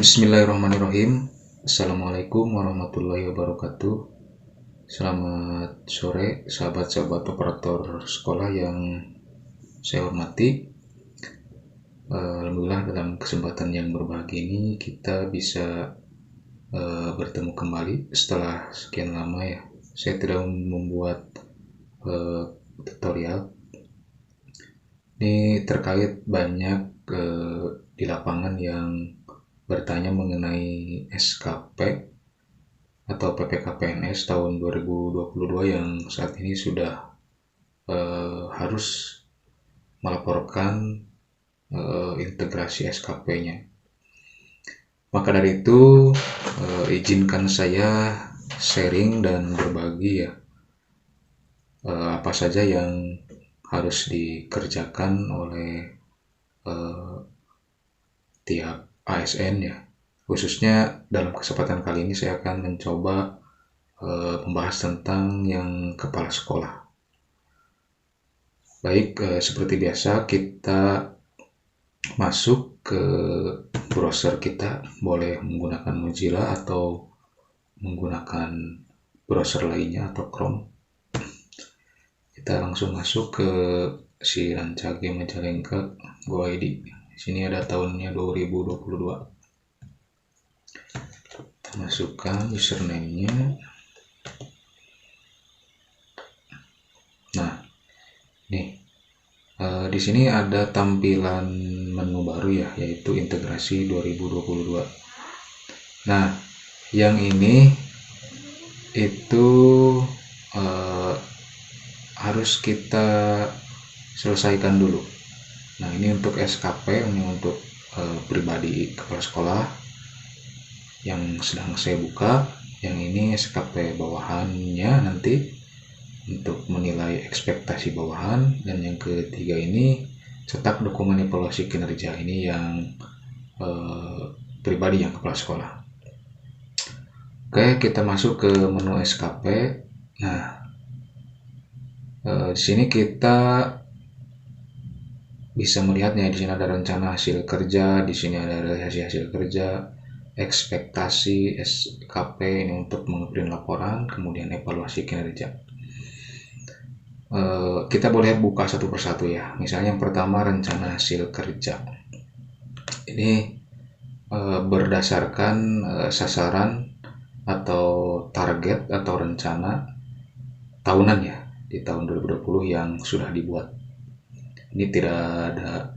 Bismillahirrahmanirrahim. Assalamualaikum warahmatullahi wabarakatuh. Selamat sore sahabat-sahabat operator sekolah yang saya hormati. Alhamdulillah dalam kesempatan yang berbahagia ini kita bisa bertemu kembali setelah sekian lama ya. Saya tidak membuat tutorial. Ini terkait banyak di lapangan yang bertanya mengenai SKP atau PPKPNS tahun 2022 yang saat ini sudah harus melaporkan integrasi SKP-nya. Maka dari itu izinkan saya sharing dan berbagi ya apa saja yang harus dikerjakan oleh tiap ASN ya. Khususnya dalam kesempatan kali ini saya akan mencoba membahas tentang yang kepala sekolah. Baik, seperti biasa kita masuk ke browser kita, boleh menggunakan Mozilla atau menggunakan browser lainnya atau Chrome. Kita langsung masuk ke si Rancage Majalengka Go.id. Di sini ada tahunnya 2022. Kita masukkan username-nya. Nah, nih di sini ada tampilan menu baru ya, yaitu integrasi 2022. Nah, yang ini itu harus kita selesaikan dulu. Nah, ini untuk SKP, ini untuk pribadi kepala sekolah yang sedang saya buka. Yang ini SKP bawahannya nanti untuk menilai ekspektasi bawahan. Dan yang ketiga ini cetak dokumen evaluasi kinerja, ini yang pribadi yang kepala sekolah. Oke, kita masuk ke menu SKP. Nah, di sini kita bisa melihatnya. Di sini ada rencana hasil kerja, di sini ada realisasi hasil kerja, ekspektasi SKP ini untuk mengirim laporan, kemudian evaluasi kinerja. Kita boleh buka satu persatu ya. Misalnya yang pertama rencana hasil kerja. Ini berdasarkan sasaran atau target atau rencana tahunan ya di tahun 2020 yang sudah dibuat. Ini tidak ada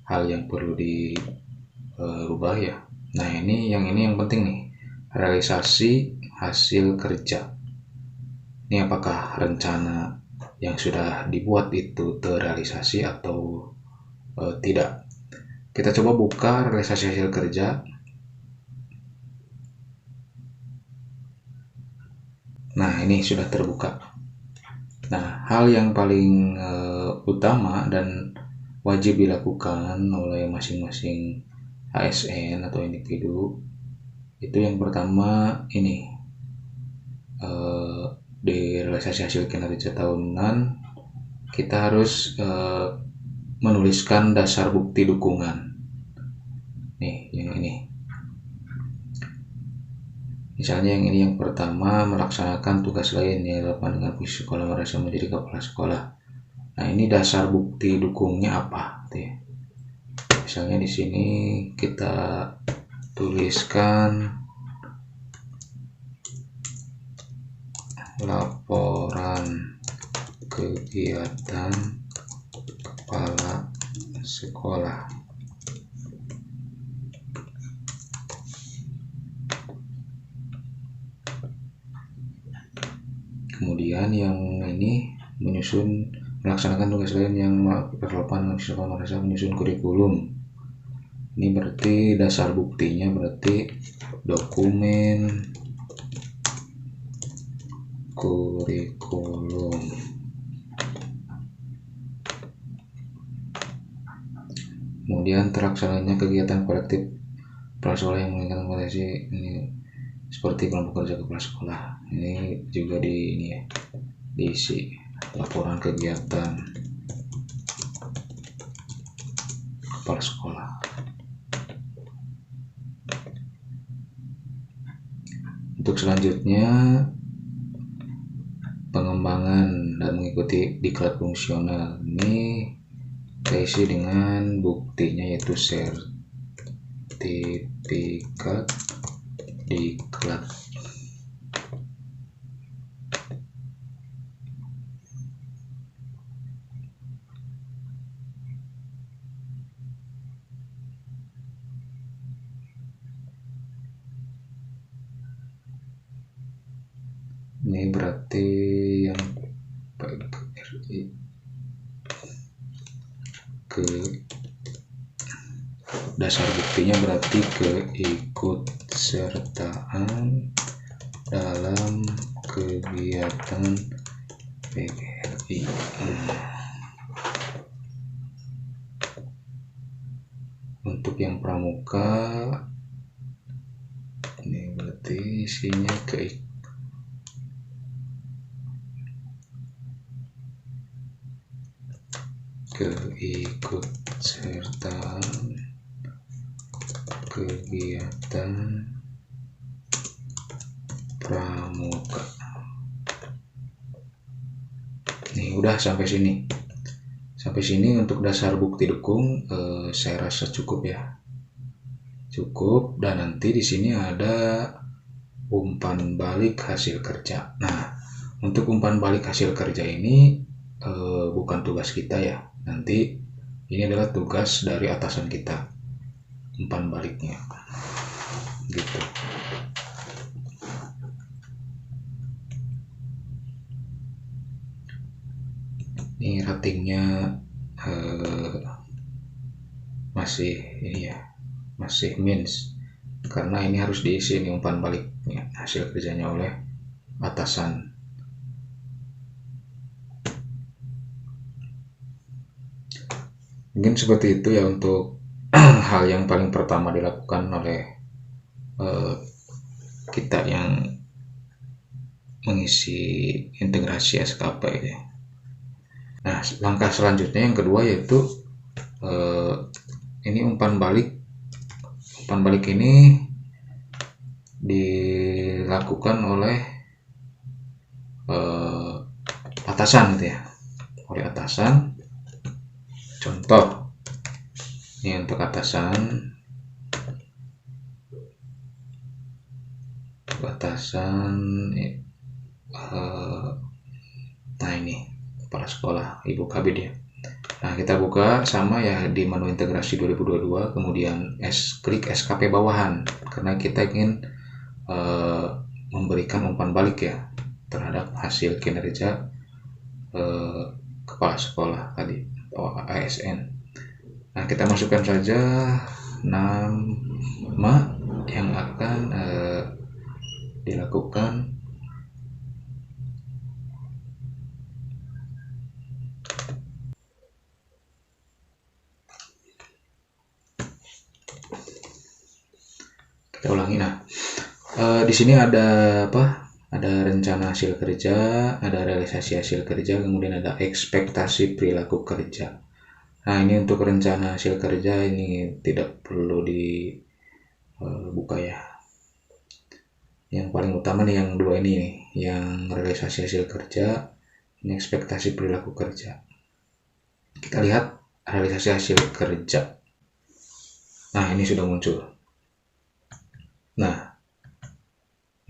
hal yang perlu dirubah ya. Nah, ini yang penting nih, realisasi hasil kerja. Ini apakah rencana yang sudah dibuat itu terrealisasi atau tidak. Kita coba buka realisasi hasil kerja. Nah, ini sudah terbuka. Nah, hal yang paling utama dan wajib dilakukan oleh masing-masing ASN atau individu itu yang pertama ini di realisasi hasil kinerja tahunan kita harus menuliskan dasar bukti dukungan. Nih, yang ini. Misalnya yang ini yang pertama, melaksanakan tugas lain yang relevan dengan fungsi sekolah merasa menjadi kepala sekolah. Nah, ini dasar bukti dukungnya apa? Misalnya di sini kita tuliskan laporan kegiatan kepala sekolah. Kemudian yang ini melaksanakan tugas lain yang relevan dengan sekolah merasa menyusun kurikulum. Ini berarti dasar buktinya berarti dokumen kurikulum. Kemudian terlaksananya kegiatan kolektif kepala sekolah yang meningkatkan potensi ini seperti kelompok kerja kepala sekolah. Ini juga diisi laporan kegiatan kepala sekolah. Untuk selanjutnya, pengembangan dan mengikuti diklat fungsional. Ini kita isi dengan buktinya, yaitu sertifikat diklat. Ini berarti yang ke dasar buktinya berarti keikutsertaan dalam kegiatan PGRI. Untuk yang pramuka, ini berarti isinya keikutsertaan kegiatan pramuka. Nih udah sampai sini. Sampai sini untuk dasar bukti dukung saya rasa cukup ya. Cukup, dan nanti di sini ada umpan balik hasil kerja. Nah, untuk umpan balik hasil kerja ini bukan tugas kita ya. Nanti ini adalah tugas dari atasan kita, umpan baliknya gitu. Ini ratingnya masih ini ya, masih minus, karena ini harus diisi ini umpan baliknya hasil kerjanya oleh atasan. Mungkin seperti itu ya untuk hal yang paling pertama dilakukan oleh kita yang mengisi integrasi SKP ya. Nah, langkah selanjutnya yang kedua yaitu ini umpan balik. Umpan balik ini dilakukan oleh atasan gitu ya, oleh atasan. Contoh, ini untuk atasan, nah ini kepala sekolah Ibu Kabid ya. Nah, kita buka sama ya di menu integrasi 2022, kemudian klik SKP bawahan, karena kita ingin memberikan umpan balik ya terhadap hasil kinerja kepala sekolah tadi atau ASN. Nah, kita masukkan saja nama yang akan dilakukan kita ulangi. Nah, di sini ada apa? Ada rencana hasil kerja, ada realisasi hasil kerja, kemudian ada ekspektasi perilaku kerja. Nah, ini untuk rencana hasil kerja ini tidak perlu dibuka ya. Yang paling utama nih yang dua ini nih, yang realisasi hasil kerja, ini ekspektasi perilaku kerja. Kita lihat realisasi hasil kerja. Nah, ini sudah muncul. Nah,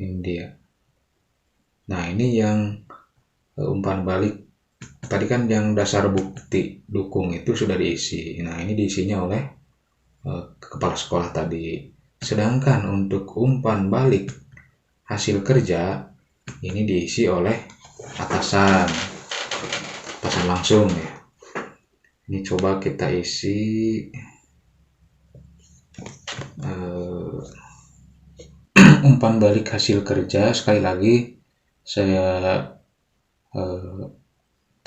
ini dia. Nah, ini yang umpan balik. Tadi kan yang dasar bukti dukung itu sudah diisi. Nah, ini diisinya oleh kepala sekolah tadi. Sedangkan untuk umpan balik hasil kerja ini diisi oleh atasan langsung ya. Ini coba kita isi umpan balik hasil kerja. Sekali lagi saya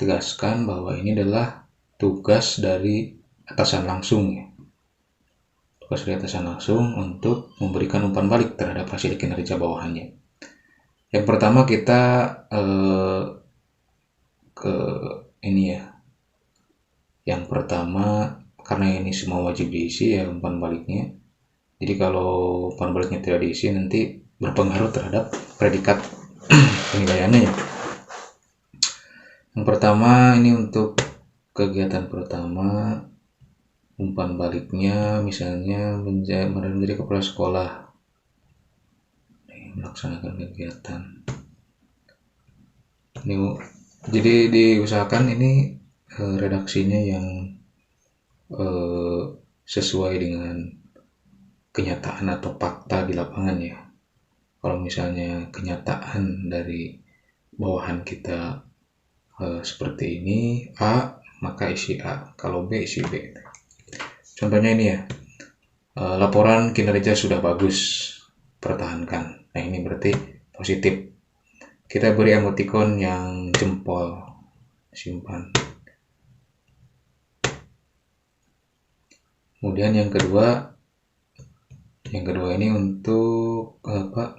tegaskan bahwa ini adalah tugas dari atasan langsung ya. Tugas dari atasan langsung untuk memberikan umpan balik terhadap hasil kinerja bawahannya. Yang pertama kita ke ini ya. Yang pertama, karena ini semua wajib diisi ya umpan baliknya. Jadi kalau umpan baliknya tidak diisi, nanti berpengaruh terhadap predikat penilaiannya ya. Yang pertama ini untuk kegiatan pertama, umpan baliknya misalnya menjadi kepala sekolah melaksanakan kegiatan ini, jadi diusahakan ini redaksinya yang sesuai dengan kenyataan atau fakta di lapangan ya. Kalau misalnya kenyataan dari bawahan kita seperti ini A, maka isi A, kalau B isi B. Contohnya ini ya, laporan kinerja sudah bagus, pertahankan. Nah ini berarti positif. Kita beri emoticon yang jempol, simpan. Kemudian yang kedua ini untuk apa?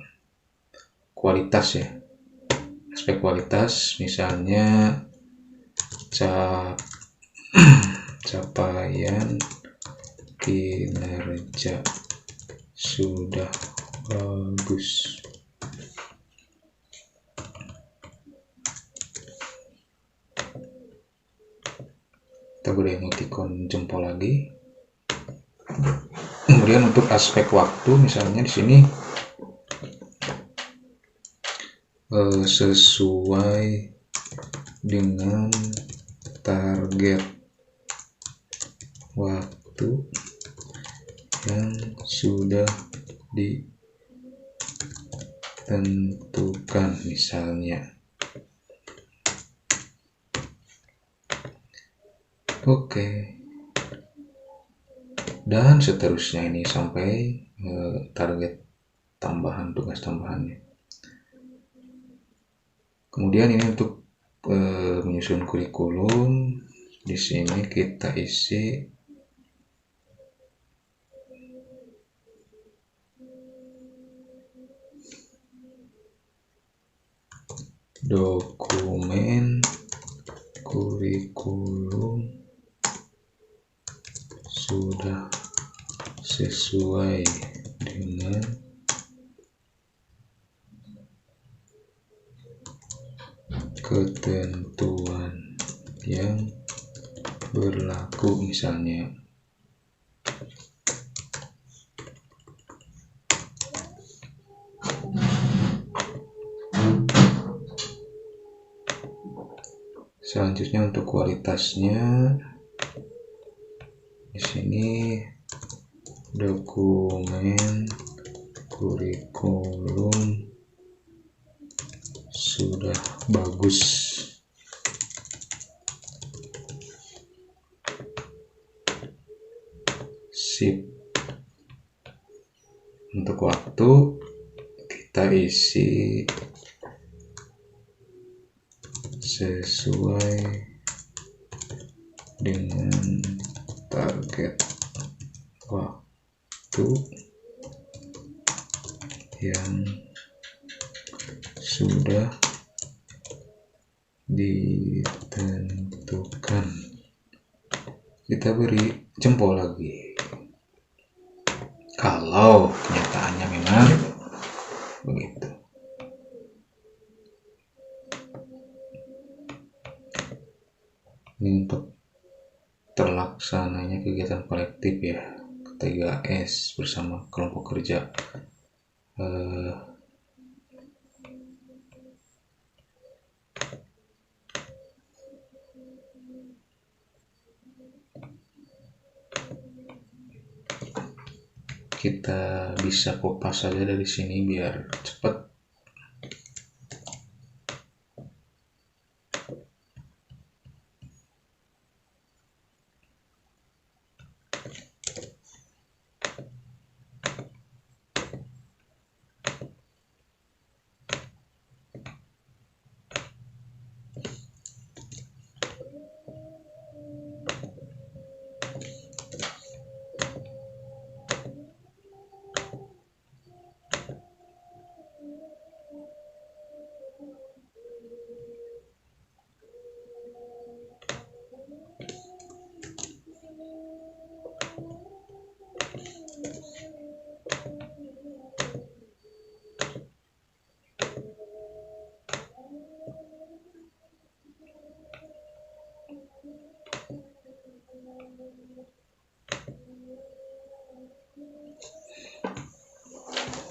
Kualitas ya. Aspek kualitas misalnya capaian kinerja sudah bagus. Kita beri emoticon jempol lagi. Kemudian untuk aspek waktu misalnya di sini sesuai dengan target waktu yang sudah ditentukan misalnya. Oke. Dan seterusnya ini sampai target tambahan, tugas tambahannya. Kemudian ini untuk menyusun kurikulum. Di sini kita isi dokumen kurikulum sudah sesuai dengan ketentuan yang berlaku misalnya. Selanjutnya untuk kualitasnya di sini dokumen kurikulum sudah bagus. Sip. Untuk waktu kita isi sesuai dengan target waktu yang sudah ditentukan. Kita beri jempol lagi kalau kenyataannya memang begitu. Ini untuk terlaksananya kegiatan kolektif ya, 3S bersama kelompok kerja. Kita bisa kopas saja dari sini biar cepat.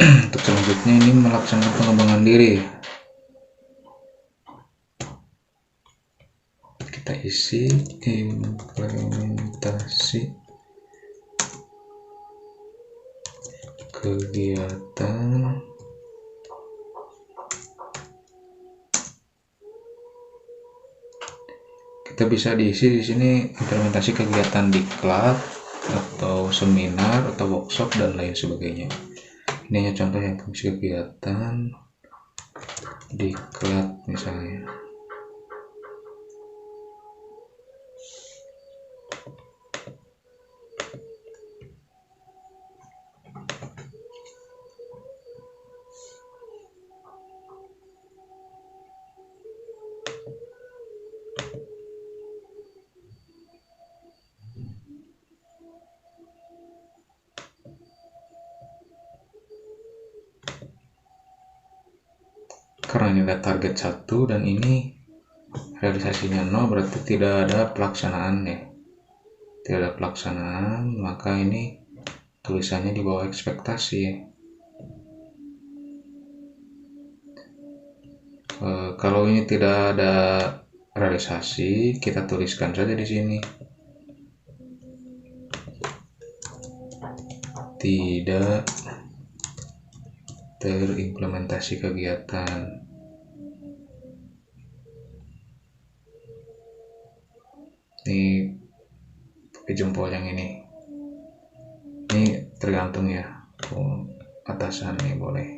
Untuk selanjutnya ini melaksanakan pengembangan diri. Kita isi implementasi kegiatan kita bisa diisi di sini implementasi kegiatan diklat atau seminar atau workshop dan lain sebagainya. Ini hanya contoh yang kegiatan diklat misalnya. Karena ini ada target 1 dan ini realisasinya 0, berarti tidak ada pelaksanaan ya. Tidak ada pelaksanaan, maka ini tulisannya di bawah ekspektasi ya. Kalau ini tidak ada realisasi, kita tuliskan saja di sini tidak terimplementasi kegiatan. Ini pakai jempol yang ini tergantung ya, atasan nih boleh.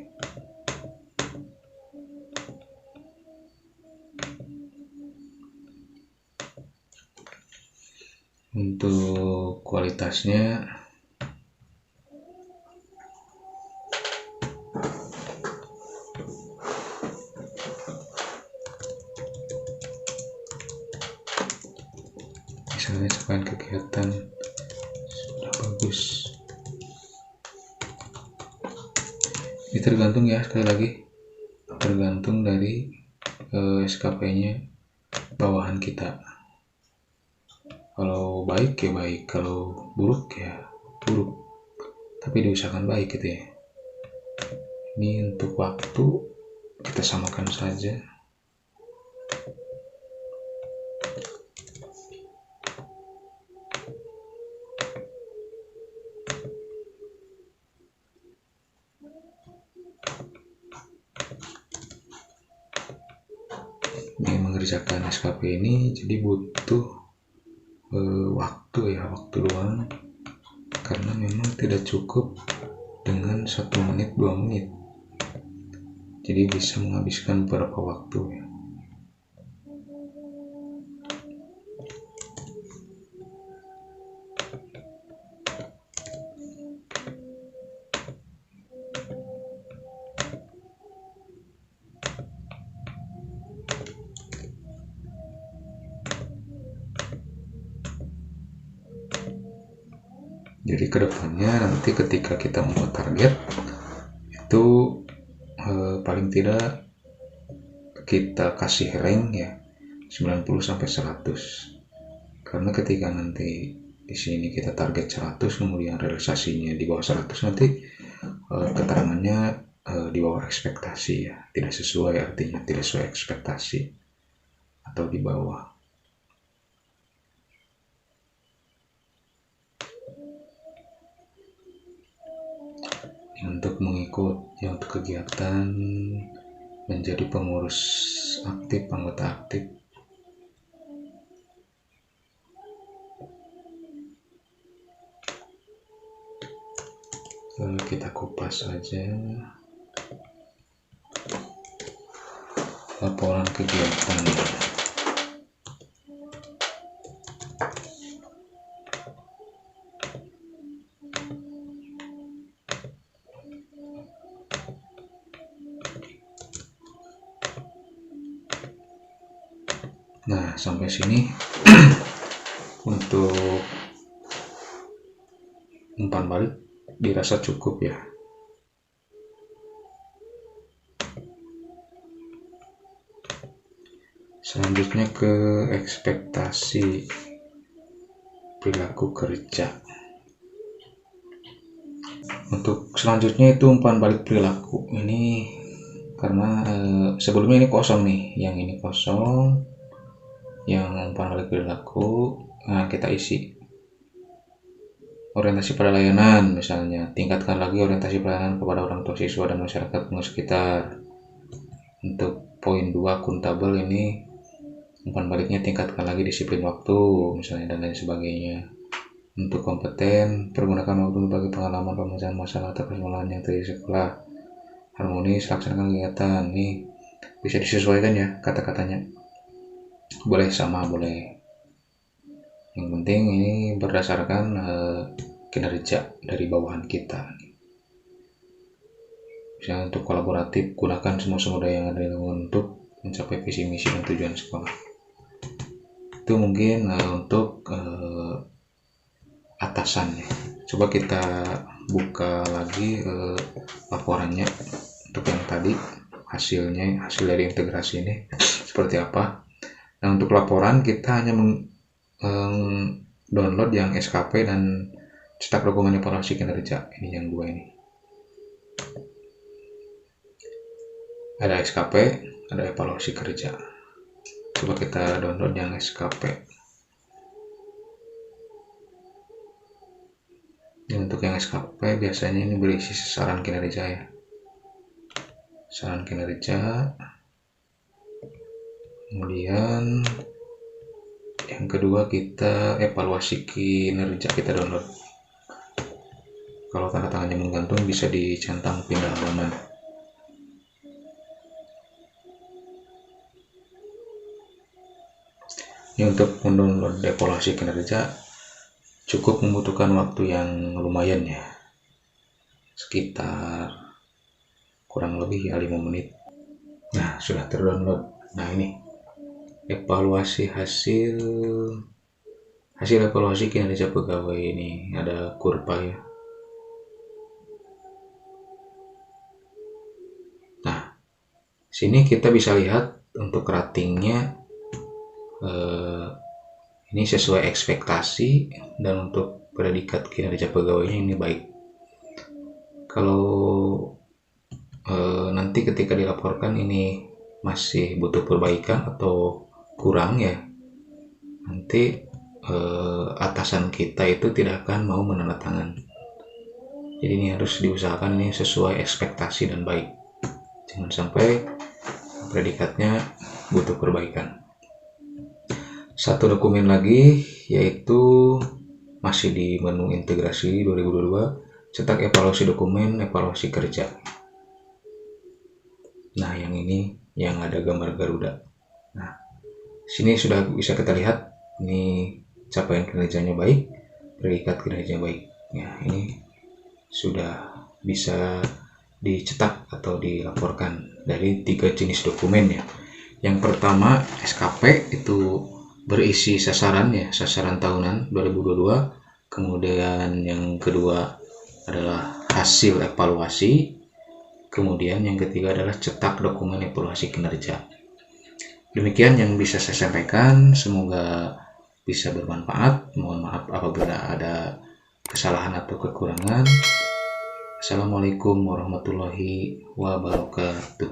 Untuk kualitasnya misalnya sekian kegiatan sudah bagus. Ini tergantung ya, sekali lagi tergantung dari SKP-nya bawahan kita. Kalau baik ya baik, kalau buruk ya buruk, tapi diusahakan baik gitu ya. Ini untuk waktu kita samakan saja. Ini mengerjakan SKP ini jadi butuh waktu doang, karena memang tidak cukup dengan 1 menit 2 menit, jadi bisa menghabiskan beberapa waktu ya. Jadi kedepannya nanti ketika kita membuat target itu paling tidak kita kasih rank ya 90 sampai 100. Karena ketika nanti di sini kita target 100 kemudian realisasinya di bawah 100, nanti keterangannya di bawah ekspektasi ya, tidak sesuai, artinya tidak sesuai ekspektasi atau di bawah. Untuk mengikut ya, untuk kegiatan menjadi pengurus aktif, anggota aktif, kita kupas saja laporan kegiatan. Nah, sampai sini untuk umpan balik dirasa cukup ya. Selanjutnya ke ekspektasi perilaku kerja. Untuk selanjutnya itu umpan balik perilaku. Ini karena sebelumnya ini kosong nih, yang ini kosong, yang umpan balik perilaku. Nah, kita isi orientasi pada layanan, misalnya tingkatkan lagi orientasi pelayanan kepada orang tua siswa dan masyarakat pengurus sekitar. Untuk poin 2 akuntabel, ini umpan baliknya tingkatkan lagi disiplin waktu, misalnya, dan lain sebagainya. Untuk kompeten, pergunakan waktu bagi pengalaman pemecahan masalah atau persoalan yang terjadi di sekolah. Harmonis, laksanakan kegiatan. Ini bisa disesuaikan ya kata-katanya. Boleh sama, boleh. Yang penting ini berdasarkan kinerja dari bawahan kita. Misalnya untuk kolaboratif, gunakan semua sumber daya yang ada untuk mencapai visi misi dan tujuan sekolah. Itu mungkin untuk atasan ya. Coba kita buka lagi laporannya untuk yang tadi, hasil dari integrasi ini seperti apa. Nah, untuk laporan kita hanya download yang SKP dan cetak dokumen evaluasi kinerja. Ini yang dua ini. Ada SKP, ada evaluasi kerja. Coba kita download yang SKP. Dan untuk yang SKP biasanya ini berisi sasaran kinerja ya. Sasaran kinerja. Kemudian yang kedua kita evaluasi kinerja, kita download. Kalau tanda tangannya menggantung bisa dicentang pindah halaman. Ini untuk mendownload evaluasi kinerja cukup membutuhkan waktu yang lumayan ya, sekitar kurang lebih 5 menit. Nah, sudah terdownload. Nah, ini evaluasi hasil evaluasi kinerja pegawai. Ini ada kurva ya. Nah, sini kita bisa lihat untuk ratingnya ini sesuai ekspektasi, dan untuk predikat kinerja pegawainya ini baik. Kalau nanti ketika dilaporkan ini masih butuh perbaikan atau kurang ya, nanti atasan kita itu tidak akan mau menandatangan. Jadi ini harus diusahakan ini sesuai ekspektasi dan baik, jangan sampai predikatnya butuh perbaikan. Satu dokumen lagi, yaitu masih di menu integrasi 2022, cetak evaluasi dokumen evaluasi kerja. Nah, yang ini yang ada gambar Garuda. Nah, sini sudah bisa kita lihat ini capaian kinerjanya baik, predikat kinerjanya baik. Ya, ini sudah bisa dicetak atau dilaporkan dari 3 jenis dokumen ya. Yang pertama SKP, itu berisi sasaran ya, sasaran tahunan 2022. Kemudian yang kedua adalah hasil evaluasi. Kemudian yang ketiga adalah cetak dokumen evaluasi kinerja. Demikian yang bisa saya sampaikan, semoga bisa bermanfaat. Mohon maaf apabila ada kesalahan atau kekurangan. Assalamualaikum warahmatullahi wabarakatuh.